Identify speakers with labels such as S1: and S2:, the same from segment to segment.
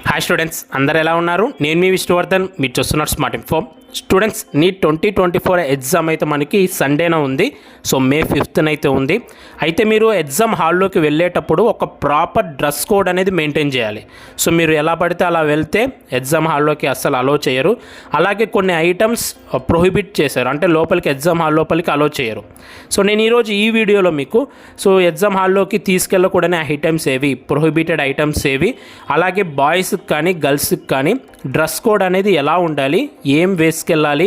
S1: Hi students, అందరు ఎలా ఉన్నారు? నేను మీ విష్ణువర్ధన్, మీరు చూస్తున్నారు smart info. Students, NEET 2024 exam అయితే మనకి సండేన ఉంది. సో మే 5th అయితే ఉంది. అయితే మీరు ఎగ్జామ్ హాల్లోకి వెళ్ళేటప్పుడు ఒక ప్రాపర్ డ్రెస్ కోడ్ అనేది మెయింటైన్ చేయాలి. సో మీరు ఎలా పడితే అలా వెళ్తే ఎగ్జామ్ హాల్లోకి అస్సలు అలో చేయరు. అలాగే కొన్ని ఐటమ్స్ ప్రొహిబిట్ చేశారు, అంటే లోపలికి ఎగ్జామ్ హాల్ లోపలికి అలో చేయరు. సో నేను ఈరోజు ఈ వీడియోలో మీకు ఎగ్జామ్ హాల్లోకి తీసుకెళ్ళకూడని ఐటమ్స్ ఏవి, ప్రొహిబిటెడ్ ఐటమ్స్ ఏవి, అలాగే బాయ్స్కి కానీ గర్ల్స్కి కానీ డ్రెస్ కోడ్ అనేది ఎలా ఉండాలి, ఏం వేసుకెళ్ళాలి,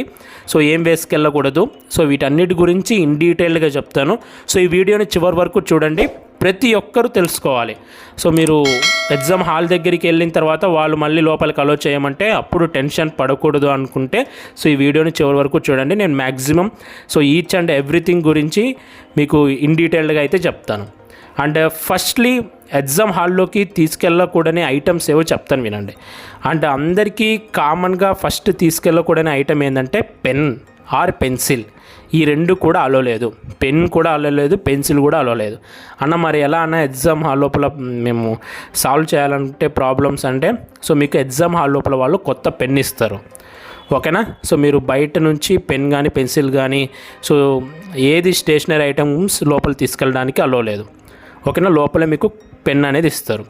S1: ఏం వేసుకెళ్ళకూడదు, వీటన్నిటి గురించి ఇన్ డీటెయిల్గా చెప్తాను. ఈ వీడియోని చివరి వరకు చూడండి, ప్రతి ఒక్కరూ తెలుసుకోవాలి. మీరు ఎగ్జామ్ హాల్ దగ్గరికి వెళ్ళిన తర్వాత వాళ్ళు మళ్ళీ లోపలికి అలో చేయమంటే అప్పుడు టెన్షన్ పడకూడదు అనుకుంటే ఈ వీడియోని చివరి వరకు చూడండి. నేను మ్యాక్సిమం ఈచ్ అండ్ ఎవ్రీథింగ్ గురించి మీకు ఇన్ డీటెయిల్డ్గా అయితే చెప్తాను. అండ్ ఫస్ట్లీ ఎగ్జామ్ హాల్లోకి తీసుకెళ్ళకూడని ఐటమ్స్ ఏవో చెప్తాను, వినండి. అండ్ అందరికీ కామన్గా ఫస్ట్ తీసుకెళ్ళకూడని ఐటమ్ ఏంటంటే పెన్ ఆర్ పెన్సిల్. ఈ రెండు కూడా అలో లేదు. పెన్ కూడా అలో లేదు, పెన్సిల్ కూడా అలో లేదు. అన్న మరి ఎలా అన్న ఎగ్జామ్ హాల్ లోపల మేము సాల్వ్ చేయాలంటే ప్రాబ్లమ్స్ అంటే మీకు ఎగ్జామ్ హాల్ లోపల వాళ్ళు కొత్త పెన్ ఇస్తారు, ఓకేనా? మీరు బయట నుంచి పెన్ కానీ పెన్సిల్ కానీ ఏది స్టేషనరీ ఐటమ్స్ లోపల తీసుకెళ్ళడానికి అలో లేదు, ఓకేనా? లోపల మీకు పెన్ అనేది ఇస్తారు.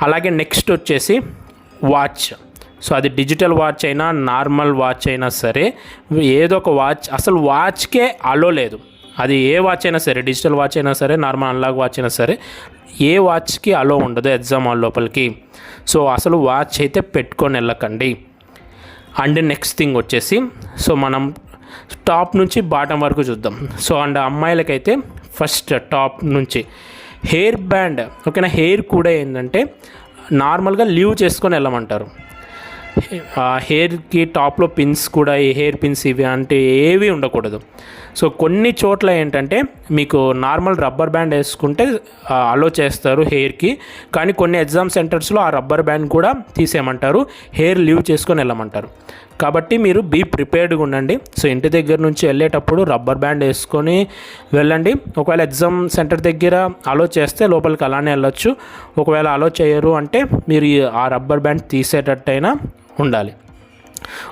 S1: అలాగే నెక్స్ట్ వచ్చేసి వాచ్. అది డిజిటల్ వాచ్ అయినా నార్మల్ వాచ్ అయినా సరే, ఏదో ఒక వాచ్, అసలు వాచ్కే అలో లేదు. అది ఏ వాచ్ అయినా సరే, డిజిటల్ వాచ్ అయినా సరే, నార్మల్ అనలాగ్ వాచ్ అయినా సరే, ఏ వాచ్కి అలో ఉండదు ఎగ్జామ్ హాల్ లోపలికి. అసలు వాచ్ అయితే పెట్టుకొని వెళ్ళకండి. అండ్ నెక్స్ట్ థింగ్ వచ్చేసి మనం టాప్ నుంచి బాటం వరకు చూద్దాం. అండ్ అమ్మాయిలకైతే ఫస్ట్ టాప్ నుంచి హెయిర్ బ్యాండ్, ఓకేనా? హెయిర్ కూడా ఏంటంటే నార్మల్గా లీవ్ చేసుకొని వెళ్ళమంటారు. హెయిర్కి టాప్లో పిన్స్ కూడా, ఈ హెయిర్ పిన్స్ ఇవి అంటే ఏవి ఉండకూడదు. కొన్ని చోట్ల ఏంటంటే మీకు నార్మల్ రబ్బర్ బ్యాండ్ వేసుకుంటే అలో చేస్తారు హెయిర్కి, కానీ కొన్ని ఎగ్జామ్ సెంటర్స్లో ఆ రబ్బర్ బ్యాండ్ కూడా తీసేయమంటారు, హెయిర్ లీవ్ చేసుకొని వెళ్ళమంటారు. కాబట్టి మీరు బీ ప్రిపేర్డ్గా ఉండండి. ఇంటి దగ్గర నుంచి వెళ్ళేటప్పుడు రబ్బర్ బ్యాండ్ వేసుకొని వెళ్ళండి. ఒకవేళ ఎగ్జామ్ సెంటర్ దగ్గర అలో చేస్తే లోపలికి అలానే వెళ్ళొచ్చు. ఒకవేళ అలో చేయరు అంటే మీరు ఆ రబ్బర్ బ్యాండ్ తీసేటట్టయినా ఉండాలి,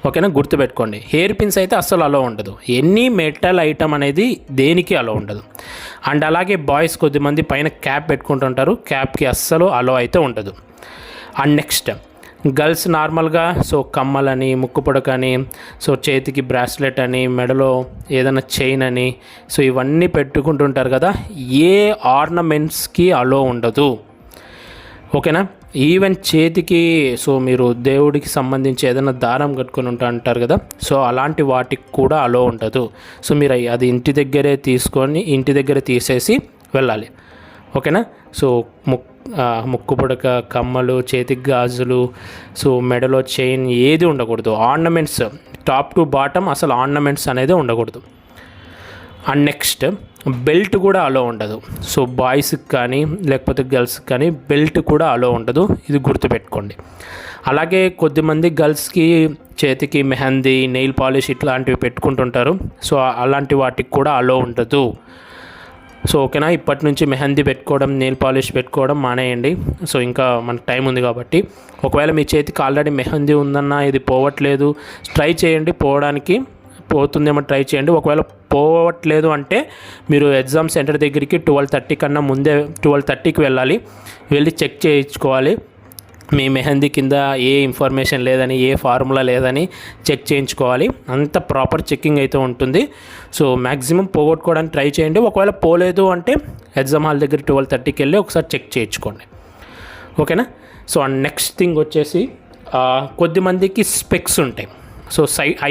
S1: ఓకేనా? గుర్తుపెట్టుకోండి, హెయిర్ పిన్స్ అయితే అస్సలు అలో ఉండదు. ఎనీ మెటల్ ఐటమ్ అనేది దేనికి అలో ఉండదు. అండ్ అలాగే బాయ్స్ కొద్దిమంది పైన క్యాప్ పెట్టుకుంటుంటారు, క్యాప్కి అస్సలు అలో అయితే ఉండదు. అండ్ నెక్స్ట్ గర్ల్స్ నార్మల్గా కమ్మలని, ముక్కు పొడకని, చేతికి బ్రాస్లెట్ అని, మెడలో ఏదైనా చైన్ అని ఇవన్నీ పెట్టుకుంటుంటారు కదా, ఏ ఆర్నమెంట్స్కి అలో ఉండదు, ఓకేనా? ఈవెన్ చేతికి మీరు దేవుడికి సంబంధించి ఏదైనా దారం కట్టుకొని అంటారు కదా, అలాంటి వాటికి కూడా అలో ఉండదు. మీరు అది ఇంటి దగ్గరే తీసుకొని ఇంటి దగ్గర తీసేసి వెళ్ళాలి, ఓకేనా? ముక్కు పుడక, కమ్మలు, చేతికి గాజులు, మెడలో చైన్ ఏది ఉండకూడదు. ఆర్నమెంట్స్ టాప్ టు బాటమ్ అసలు ఆర్నమెంట్స్ అనేది ఉండకూడదు. అండ్ నెక్స్ట్ బెల్ట్ కూడా అలో ఉండదు. బాయ్స్కి కానీ లేకపోతే గర్ల్స్కి కానీ బెల్ట్ కూడా అలో ఉండదు, ఇది గుర్తుపెట్టుకోండి. అలాగే కొద్దిమంది గర్ల్స్కి చేతికి మెహందీ, నెయిల్ పాలిష్ ఇట్లాంటివి పెట్టుకుంటుంటారు, అలాంటి వాటికి కూడా అలో ఉండదు. ఓకేనా? ఇప్పటి నుంచి మెహందీ పెట్టుకోవడం, నెయిల్ పాలిష్ పెట్టుకోవడం మానేయండి. ఇంకా మనకు టైం ఉంది కాబట్టి. ఒకవేళ మీ చేతికి ఆల్రెడీ మెహందీ ఉందన్నా ఇది పోవట్లేదు, ట్రై చేయండి, పోతుందేమో ట్రై చేయండి. ఒకవేళ పోవట్లేదు అంటే మీరు ఎగ్జామ్ సెంటర్ దగ్గరికి 12:30 కన్నా ముందే 12:30కి వెళ్ళాలి. వెళ్ళి చెక్ చేయించుకోవాలి, మీ మెహందీ కింద ఏ ఇన్ఫర్మేషన్ లేదని, ఏ ఫార్ములా లేదని చెక్ చేయించుకోవాలి. అంత ప్రాపర్ చెక్కింగ్ అయితే ఉంటుంది. మ్యాక్సిమం పోగొట్టుకోవడానికి ట్రై చేయండి. ఒకవేళ పోలేదు అంటే ఎగ్జామ్ హాల్ దగ్గర 12:30కి వెళ్ళి ఒకసారి చెక్ చేయించుకోండి, ఓకేనా? అండ్ నెక్స్ట్ థింగ్ వచ్చేసి కొద్దిమందికి స్పెక్స్ ఉంటాయి.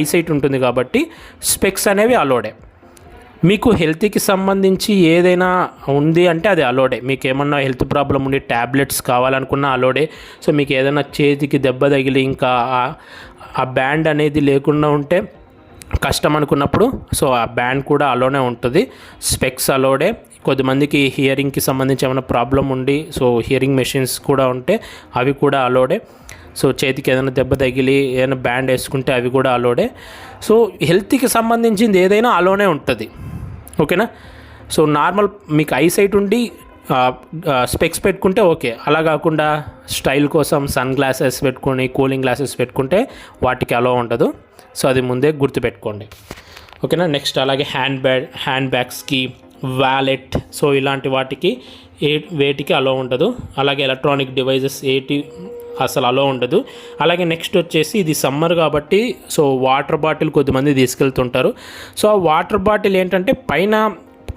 S1: ఐసైట్ ఉంటుంది కాబట్టి స్పెక్స్ అనేవి అలోడే. మీకు హెల్త్కి సంబంధించి ఏదైనా ఉంది అంటే అది అలోడే. మీకు ఏమన్నా హెల్త్ ప్రాబ్లం ఉండి ట్యాబ్లెట్స్ కావాలనుకున్నా అలోడే. మీకు ఏదైనా చేతికి దెబ్బ తగిలి ఇంకా ఆ బ్యాండ్ అనేది లేకుండా ఉంటే కష్టం అనుకున్నప్పుడు ఆ బ్యాండ్ కూడా అలోనే ఉంటుంది. స్పెక్స్ అలోడే. కొద్దిమందికి హియరింగ్కి సంబంధించి ఏమైనా ప్రాబ్లం ఉండి హియరింగ్ మెషిన్స్ కూడా ఉంటే అవి కూడా అలోడే. చేతికి ఏదైనా దెబ్బ తగిలి ఏదైనా బ్యాండ్ వేసుకుంటే అవి కూడా అలోడే. హెల్త్కి సంబంధించింది ఏదైనా అలోనే ఉంటుంది, ఓకేనా? నార్మల్ మీకు ఐసైట్ ఉండి స్పెక్స్ పెట్టుకుంటే ఓకే. అలా కాకుండా స్టైల్ కోసం సన్ గ్లాసెస్ పెట్టుకొని కూలింగ్ గ్లాసెస్ పెట్టుకుంటే వాటికి అలో ఉండదు. సో అది ముందే గుర్తుపెట్టుకోండి, ఓకేనా. నెక్స్ట్ అలాగే హ్యాండ్ బ్యాగ్స్కి, వ్యాలెట్, సో ఇలాంటి వాటికి వేటికి అలో ఉండదు. అలాగే ఎలక్ట్రానిక్ డివైజెస్ అసలు అలో ఉండదు. అలాగే నెక్స్ట్ వచ్చేసి ఇది సమ్మర్ కాబట్టి సో వాటర్ బాటిల్ కొద్దిమంది తీసుకెళ్తుంటారు. సో ఆ వాటర్ బాటిల్ ఏంటంటే పైన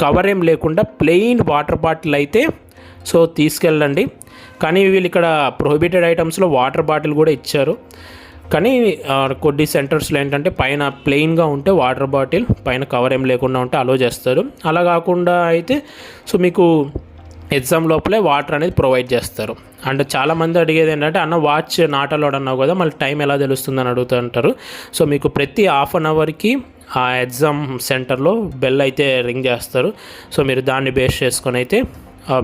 S1: కవర్ ఏం లేకుండా ప్లెయిన్ వాటర్ బాటిల్ అయితే సో తీసుకెళ్ళండి. కానీ వీళ్ళు ఇక్కడ ప్రొహిబిటెడ్ ఐటమ్స్లో వాటర్ బాటిల్ కూడా ఇచ్చారు. కానీ కొన్ని సెంటర్స్లో ఏంటంటే పైన ప్లెయిన్గా ఉంటే వాటర్ బాటిల్, పైన కవర్ ఏం లేకుండా ఉంటే అలో చేస్తారు. అలా కాకుండా అయితే సో మీకు ఎగ్జామ్ లోపలే వాటర్ అనేది ప్రొవైడ్ చేస్తారు. అండ్ చాలామంది అడిగేది ఏంటంటే అన్న వాచ్ నాట్ అలౌడ్ అన్నావు కదా, మళ్ళీ టైం ఎలా తెలుస్తుందని అడుగుతుంటారు. సో మీకు ప్రతి హాఫ్ అన్ అవర్కి ఆ ఎగ్జామ్ సెంటర్లో బెల్ అయితే రింగ్ చేస్తారు. సో మీరు దాన్ని బేస్ చేసుకొని అయితే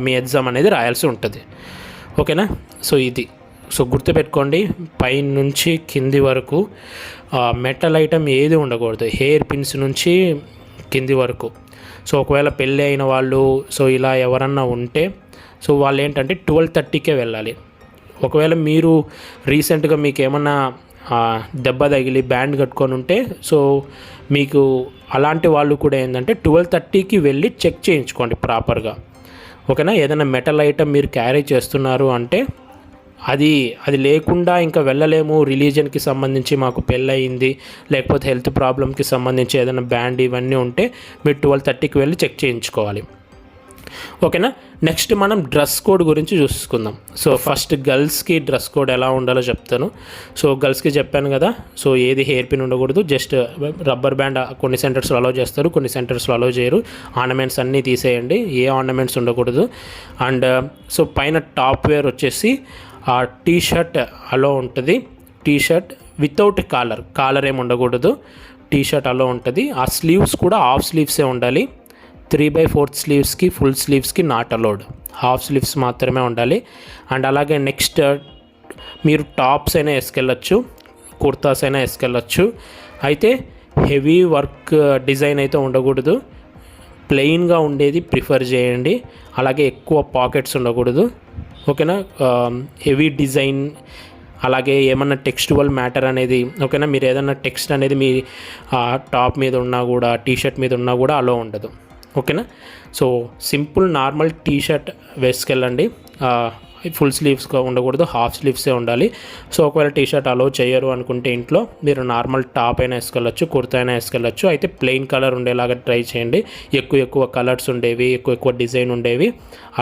S1: మీ ఎగ్జామ్ అనేది రాయాల్సి ఉంటుంది, ఓకేనా. సో ఇది సో గుర్తుపెట్టుకోండి, పైన నుంచి కింది వరకు మెటల్ ఐటమ్ ఏది ఉండకూడదు, హెయిర్ పిన్స్ నుంచి కింది వరకు. సో ఒకవేళ పెళ్ళి అయిన వాళ్ళు సో ఇలా ఎవరన్నా ఉంటే సో వాళ్ళు ఏంటంటే 12:30కే వెళ్ళాలి. ఒకవేళ మీరు రీసెంట్గా మీకు ఏమన్నా దెబ్బ తగిలి బ్యాండ్ కట్టుకొని ఉంటే సో మీకు అలాంటి వాళ్ళు కూడా ఏంటంటే 12:30కి వెళ్ళి చెక్ చేయించుకోండి ప్రాపర్గా, ఓకేనా. ఏదైనా మెటల్ ఐటమ్ మీరు క్యారీ చేస్తున్నారు అంటే అది లేకుండా ఇంకా వెళ్ళలేము, రిలీజన్కి సంబంధించి మాకు పెళ్ళయింది లేకపోతే హెల్త్ ప్రాబ్లమ్కి సంబంధించి ఏదైనా బ్యాండ్ ఇవన్నీ ఉంటే మీరు 12:30కి వెళ్ళి చెక్ చేయించుకోవాలి, ఓకేనా. నెక్స్ట్ మనం డ్రెస్ కోడ్ గురించి చూసుకుందాం. సో ఫస్ట్ గర్ల్స్కి డ్రెస్ కోడ్ ఎలా ఉండాలో చెప్తాను. సో గర్ల్స్కి చెప్పాను కదా, సో ఏది హెయిర్ పిన్ ఉండకూడదు, జస్ట్ రబ్బర్ బ్యాండ్ కొన్ని సెంటర్స్లో అలో చేస్తారు, కొన్ని సెంటర్స్లో అలో చేయరు. ఆర్నమెంట్స్ అన్నీ తీసేయండి, ఏ ఆర్నమెంట్స్ ఉండకూడదు. అండ్ సో పైన టాప్ వేర్ వచ్చేసి ఆ టీ షర్ట్ అలో ఉంటుంది, టీ షర్ట్ వితౌట్ కాలర్ ఏమి ఉండకూడదు, టీ షర్ట్ అలో ఉంటుంది. ఆ స్లీవ్స్ కూడా హాఫ్ స్లీవ్సే ఉండాలి, 3/4 స్లీవ్స్కి ఫుల్ స్లీవ్స్కి నాట్ అలౌడ్, హాఫ్ స్లీవ్స్ మాత్రమే ఉండాలి. అండ్ అలాగే నెక్స్ట్ మీరు టాప్స్ అయినా వేసుకెళ్ళచ్చు, కుర్తాస్ అయినా వేసుకెళ్ళచ్చు. అయితే హెవీ వర్క్ డిజైన్ అయితే ఉండకూడదు, ప్లెయిన్గా ఉండేది ప్రిఫర్ చేయండి. అలాగే ఎక్కువ పాకెట్స్ ఉండకూడదు, ఓకేనా. హెవీ డిజైన్ అలాగే ఏమన్నా టెక్స్చువల్ మ్యాటర్ అనేది, ఓకేనా. మీరు ఏదన్నా టెక్స్ట్ అనేది మీ టాప్ మీద ఉన్నా కూడా టీషర్ట్ మీద ఉన్నా కూడా అలో ఉండదు, ఓకేనా. సో సింపుల్ నార్మల్ టీషర్ట్ వేసుకెళ్ళండి, ఫుల్ స్లీవ్స్గా ఉండకూడదు, హాఫ్ స్లీవ్సే ఉండాలి. సో ఒకవేళ టీషర్ట్ అలో చేయరు అనుకుంటే ఇంట్లో మీరు నార్మల్ టాప్ అయినా వేసుకెళ్ళచ్చు, కుర్తా అయినా వేసుకెళ్ళచ్చు. అయితే ప్లెయిన్ కలర్ ఉండేలాగా ట్రై చేయండి, ఎక్కువ కలర్స్ ఉండేవి, ఎక్కువ డిజైన్ ఉండేవి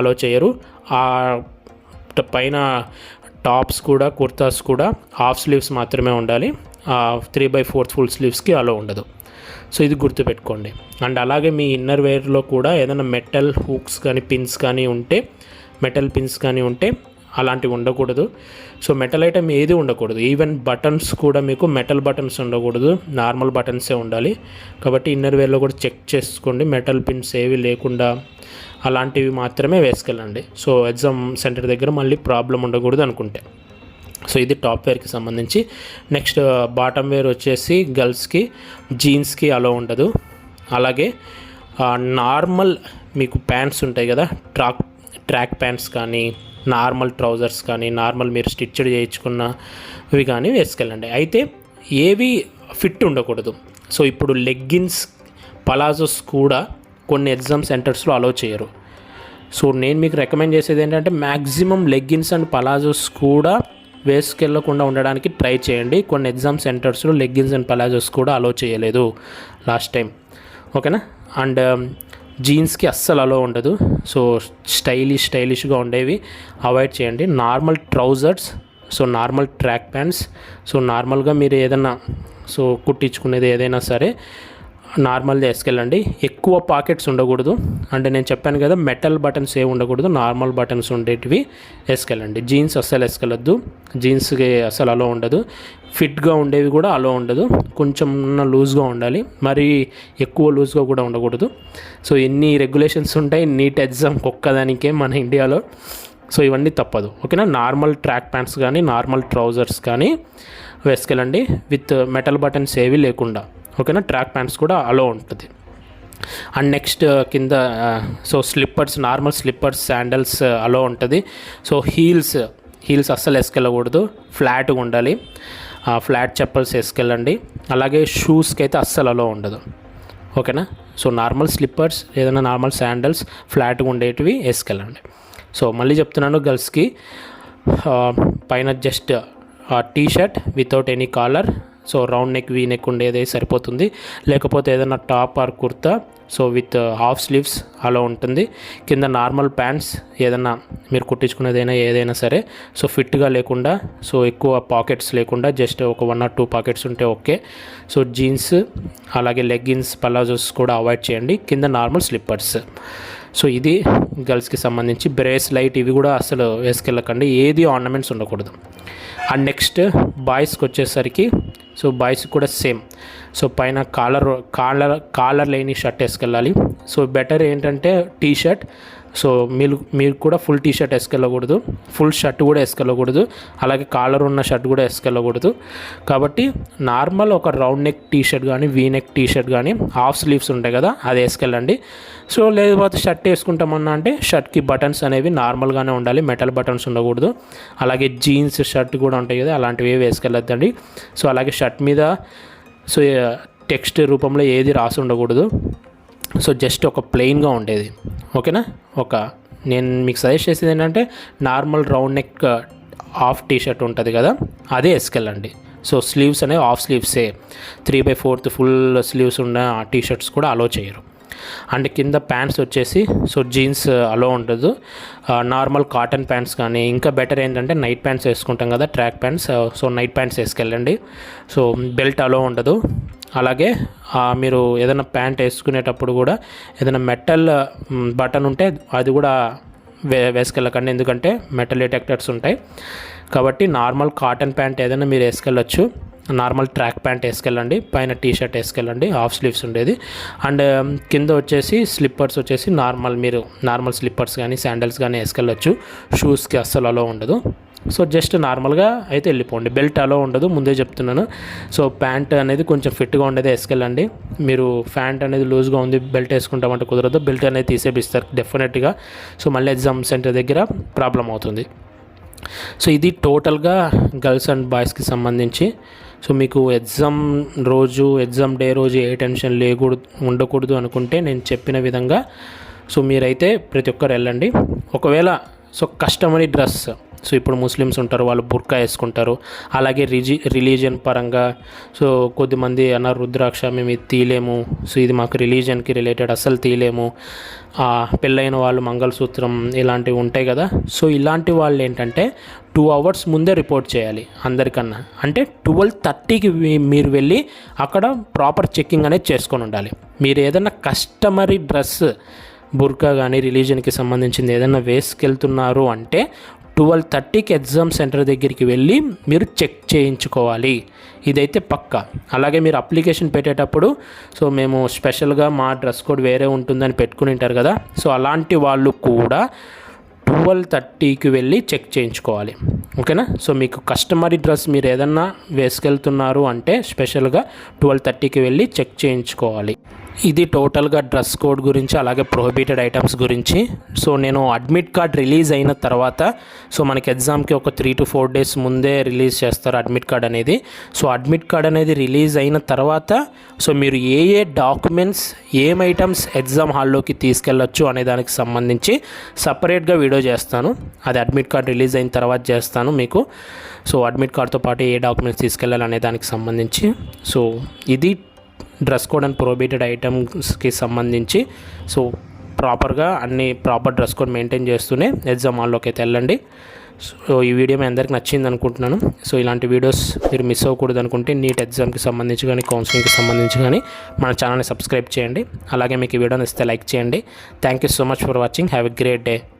S1: అలో చేయరు. పైన టాప్స్ కూడా కుర్తాస్ కూడా హాఫ్ స్లీవ్స్ మాత్రమే ఉండాలి, 3/4 ఫుల్ స్లీవ్స్కి అలో ఉండదు. సో ఇది గుర్తుపెట్టుకోండి. అండ్ అలాగే మీ ఇన్నర్ వేర్లో కూడా ఏదైనా మెటల్ హూక్స్ కానీ పిన్స్ కానీ ఉంటే, మెటల్ పిన్స్ కానీ ఉంటే అలాంటివి ఉండకూడదు. సో మెటల్ ఐటమ్ ఏది ఉండకూడదు, ఈవెన్ బటన్స్ కూడా మీకు మెటల్ బటన్స్ ఉండకూడదు, నార్మల్ బటన్సే ఉండాలి. కాబట్టి ఇన్నర్ వేర్లో కూడా చెక్ చేసుకోండి, మెటల్ పిన్స్ ఏవి లేకుండా అలాంటివి మాత్రమే వేసుకెళ్ళండి. సో ఎగ్జామ్ సెంటర్ దగ్గర మళ్ళీ ప్రాబ్లం ఉండకూడదు అనుకుంటే. సో ఇది టాప్ వేర్కి సంబంధించి. నెక్స్ట్ బాటమ్ వేర్ వచ్చేసి గర్ల్స్కి జీన్స్కి అలో ఉండదు. అలాగే నార్మల్ మీకు ప్యాంట్స్ ఉంటాయి కదా, ట్రాక్ ప్యాంట్స్ కానీ నార్మల్ ట్రౌజర్స్ కానీ నార్మల్ మీరు స్టిచ్డ్ చేయించుకున్నవి కానీ వేసుకెళ్ళండి. అయితే ఏవి ఫిట్ ఉండకూడదు. సో ఇప్పుడు లెగ్గిన్స్, పలాజోస్ కూడా కొన్ని ఎగ్జామ్ సెంటర్స్లో అలో చేయరు. సో నేను మీకు రికమెండ్ చేసేది ఏంటంటే మ్యాక్సిమం లెగ్గిన్స్ అండ్ పలాజోస్ కూడా వేసుకెళ్ళకుండా ఉండడానికి ట్రై చేయండి. కొన్ని ఎగ్జామ్ సెంటర్స్లో లెగ్గిన్స్ అండ్ పలాజోస్ కూడా అలో చేయలేదు లాస్ట్ టైం, ఓకేనా. అండ్ జీన్స్కి అస్సలు అలో ఉండదు. సో స్టైలిష్గా ఉండేవి అవాయిడ్ చేయండి. Normal trousers, so normal track pants, so నార్మల్గా మీరు ఏదైనా సో కుట్టించుకునేది ఏదైనా సరే నార్మల్గా వేసుకెళ్ళండి. ఎక్కువ పాకెట్స్ ఉండకూడదు. అంటే నేను చెప్పాను కదా, మెటల్ బటన్స్ ఏమి ఉండకూడదు, నార్మల్ బటన్స్ ఉండేటివి వేసుకెళ్ళండి. జీన్స్ అస్సలు వేసుకెళ్ళొద్దు, జీన్స్కి అస్సలు అలో ఉండదు. ఫిట్గా ఉండేవి కూడా అలో ఉండదు, కొంచెం లూజ్గా ఉండాలి, మరి ఎక్కువ లూజ్గా కూడా ఉండకూడదు. సో ఎన్ని రెగ్యులేషన్స్ ఉంటాయి నీట్ ఎగ్జామ్కి ఒక్కదానికే మన ఇండియాలో. సో ఇవన్నీ తప్పదు, ఓకేనా. నార్మల్ ట్రాక్ ప్యాంట్స్ కానీ నార్మల్ ట్రౌజర్స్ కానీ వేసుకెళ్ళండి విత్ మెటల్ బటన్స్ ఏవి లేకుండా, ఓకేనా. ట్రాక్ ప్యాంట్స్ కూడా అలో ఉంటుంది. అండ్ నెక్స్ట్ కింద so slippers, normal slippers, sandals allow ఉంటుంది. సో హీల్స్ అస్సలు వేసుకెళ్ళకూడదు, ఫ్లాట్గా ఉండాలి. ఫ్లాట్ చెప్పల్స్ వేసుకెళ్ళండి. అలాగే షూస్కి అయితే అస్సలు అలో ఉండదు. ఓకేనా. సో నార్మల్ స్లిప్పర్స్, ఏదైనా నార్మల్ శాండల్స్ ఫ్లాట్గా ఉండేటివి వేసుకెళ్ళండి. సో మళ్ళీ చెప్తున్నాను, గర్ల్స్కి పైన just T shirt without any collar, so round neck, V neck ఉండేది సరిపోతుంది. లేకపోతే ఏదైనా top or kurta so with half sleeves అలా ఉంటుంది. కింద నార్మల్ ప్యాంట్స్ ఏదైనా మీరు కుట్టించుకునేదైనా ఏదైనా సరే, సో ఫిట్గా లేకుండా, సో ఎక్కువ పాకెట్స్ లేకుండా జస్ట్ ఒక 1 or 2 పాకెట్స్ ఉంటే ఓకే. సో జీన్స్, అలాగే లెగ్గిన్స్, పలాజోస్ కూడా అవాయిడ్ చేయండి. కింద నార్మల్ స్లిప్పర్స్. సో ఇది గర్ల్స్కి సంబంధించి. బ్రేస్ లైట్ ఇవి కూడా అసలు వేసుకెళ్ళకండి, ఏది ఆర్నమెంట్స్ ఉండకూడదు. అండ్ నెక్స్ట్ బాయ్స్కి వచ్చేసరికి, సో బాయ్స్కి కూడా సేమ్. సో పైన కాలర్ లేని షర్ట్ వేసుకెళ్ళాలి. సో బెటర్ ఏంటంటే టీ షర్ట్. సో మీరు కూడా ఫుల్ టీ షర్ట్ వేసుకెళ్ళకూడదు, ఫుల్ షర్ట్ కూడా వేసుకెళ్ళకూడదు, అలాగే కాలర్ ఉన్న షర్ట్ కూడా వేసుకెళ్ళకూడదు. కాబట్టి నార్మల్ ఒక రౌండ్ నెక్ టీ షర్ట్ కానీ, వీ నెక్ టీ షర్ట్ కానీ, హాఫ్ స్లీవ్స్ ఉంటాయి కదా, అది వేసుకెళ్ళండి. సో లేకపోతే షర్ట్ వేసుకుంటామన్నా అంటే షర్ట్కి బటన్స్ అనేవి నార్మల్గానే ఉండాలి, మెటల్ బటన్స్ ఉండకూడదు. అలాగే జీన్స్ షర్ట్ కూడా ఉంటాయి కదా, అలాంటివి వేసుకెళ్ళొద్దండి. సో అలాగే షర్ట్ మీద సో టెక్స్ట్ రూపంలో ఏది రాసి ఉండకూడదు. సో జస్ట్ ఒక ప్లెయిన్గా ఉండేది. ఓకేనా. నేను మీకు సజెస్ట్ చేసేది ఏంటంటే normal round neck half T shirt ఉంటుంది కదా, అదే వేసుకెళ్ళండి. సో స్లీవ్స్ అనేవి హాఫ్ స్లీవ్సే, 3/4 ఫుల్ స్లీవ్స్ ఉన్న టీ షర్ట్స్ కూడా అలో చేయరు. అండ్ కింద ప్యాంట్స్ వచ్చేసి సో జీన్స్ అలో ఉండదు, నార్మల్ కాటన్ ప్యాంట్స్ కానీ, ఇంకా బెటర్ ఏంటంటే నైట్ ప్యాంట్స్ వేసుకుంటాం కదా, track pants, so night pants వేసుకెళ్ళండి. సో బెల్ట్ అలో ఉండదు. అలాగే మీరు ఏదైనా ప్యాంట్ వేసుకునేటప్పుడు కూడా ఏదైనా మెటల్ బటన్ ఉంటే అది కూడా వేసుకెళ్ళకండి, ఎందుకంటే మెటల్ డిటెక్టర్స్ ఉంటాయి. కాబట్టి నార్మల్ కాటన్ ప్యాంట్ ఏదైనా మీరు వేసుకెళ్ళచ్చు. నార్మల్ ట్రాక్ ప్యాంట్ వేసుకెళ్ళండి, పైన టీ షర్ట్ వేసుకెళ్ళండి, హాఫ్ స్లీవ్స్ ఉండేది. అండ్ కింద వచ్చేసి స్లిప్పర్స్ వచ్చేసి మీరు నార్మల్ స్లిప్పర్స్ కానీ, శాండల్స్ కానీ వేసుకెళ్ళచ్చు. షూస్కి అస్సలు అలో ఉండదు. సో జస్ట్ నార్మల్గా అయితే వెళ్ళిపోండి. బెల్ట్ అలో ఉండదు, ముందే చెప్తున్నాను. సో ప్యాంట్ అనేది కొంచెం ఫిట్గా ఉండేది వేసుకెళ్ళండి. మీరు ప్యాంట్ అనేది లూజ్గా ఉంది, బెల్ట్ వేసుకుంటామంటే కుదరదు, బెల్ట్ అనేది తీసేపిస్తారు డెఫినెట్గా. సో మళ్ళీ ఎగ్జామ్ సెంటర్ దగ్గర ప్రాబ్లం అవుతుంది. సో ఇది టోటల్గా గర్ల్స్ అండ్ బాయ్స్కి సంబంధించి. సో మీకు ఎగ్జామ్ డే రోజు ఏ టెన్షన్ ఉండకూడదు అనుకుంటే నేను చెప్పిన విధంగా సో మీరైతే ప్రతి ఒక్కరు వెళ్ళండి. ఒకవేళ సో కస్టమరీ డ్రెస్, సో ఇప్పుడు ముస్లిమ్స్ ఉంటారు, వాళ్ళు బుర్కా వేసుకుంటారు. అలాగే రిలీజియన్ పరంగా సో కొద్దిమంది అన్నారు, రుద్రాక్ష మేము ఇది తీయలేము, సో ఇది మాకు రిలీజియన్కి రిలేటెడ్ అస్సలు తీయలేము, పెళ్ళైన వాళ్ళు మంగళసూత్రం ఇలాంటివి ఉంటాయి కదా. సో ఇలాంటి వాళ్ళు ఏంటంటే 2 hours ముందే రిపోర్ట్ చేయాలి అందరికన్నా. అంటే 12:30కి మీరు వెళ్ళి అక్కడ ప్రాపర్ చెక్కింగ్ అనేది చేసుకొని ఉండాలి. మీరు ఏదైనా కస్టమరీ డ్రెస్, బుర్కా కానీ రిలీజియన్కి సంబంధించింది ఏదైనా వేసుకెళ్తున్నారు అంటే 12:30కి ఎగ్జామ్ సెంటర్ దగ్గరికి వెళ్ళి మీరు చెక్ చేయించుకోవాలి. ఇదైతే పక్కా. అలాగే మీరు అప్లికేషన్ పెట్టేటప్పుడు సో మేము స్పెషల్గా మా డ్రెస్ కోడ్ వేరే ఉంటుందని పెట్టుకుని ఉంటారు కదా, సో అలాంటి వాళ్ళు కూడా 12:30కి వెళ్ళి చెక్ చేయించుకోవాలి. ఓకేనా. సో మీకు కస్టమరీ డ్రెస్ మీరు ఏదన్నా వేసుకెళ్తున్నారు అంటే స్పెషల్గా 12:30కి వెళ్ళి చెక్ చేయించుకోవాలి. ఇది టోటల్గా డ్రెస్ కోడ్ గురించి, అలాగే ప్రొహిబిటెడ్ ఐటమ్స్ గురించి. సో నేను అడ్మిట్ కార్డ్ రిలీజ్ అయిన తర్వాత, సో మనకి ఎగ్జామ్కి ఒక 3 to 4 days ముందే రిలీజ్ చేస్తారు అడ్మిట్ కార్డ్ అనేది. సో అడ్మిట్ కార్డ్ అనేది రిలీజ్ అయిన తర్వాత సో మీరు ఏ డాక్యుమెంట్స్, ఏం ఐటమ్స్ ఎగ్జామ్ హాల్లోకి తీసుకెళ్ళొచ్చు అనే దానికి సంబంధించి సపరేట్గా వీడియో చేస్తాను. అది అడ్మిట్ కార్డ్ రిలీజ్ అయిన తర్వాత చేస్తాను మీకు. సో అడ్మిట్ కార్డ్తో పాటు ఏ డాక్యుమెంట్స్ తీసుకెళ్ళాలి అనే దానికి సంబంధించి. సో ఇది డ్రెస్ కోడ్ అండ్ ప్రొహిబిటెడ్ ఐటమ్స్కి సంబంధించి. సో ప్రాపర్గా ప్రాపర్ డ్రెస్ కోడ్ మెయింటైన్ చేస్తూనే ఎగ్జామ్ హాల్లోకి అయితే వెళ్ళండి. సో ఈ వీడియో మీ అందరికి నచ్చింది అనుకుంటున్నాను. సో ఇలాంటి వీడియోస్ మీరు మిస్ అవ్వకూడదు అనుకుంటే నీట్ ఎగ్జామ్కి సంబంధించి కానీ, కౌన్సిలింగ్కి సంబంధించి కానీ మన ఛానల్ని సబ్స్క్రైబ్ చేయండి. అలాగే మీకు ఈ వీడియో నచ్చితే లైక్ చేయండి. Thank you so much for watching. Have a great day.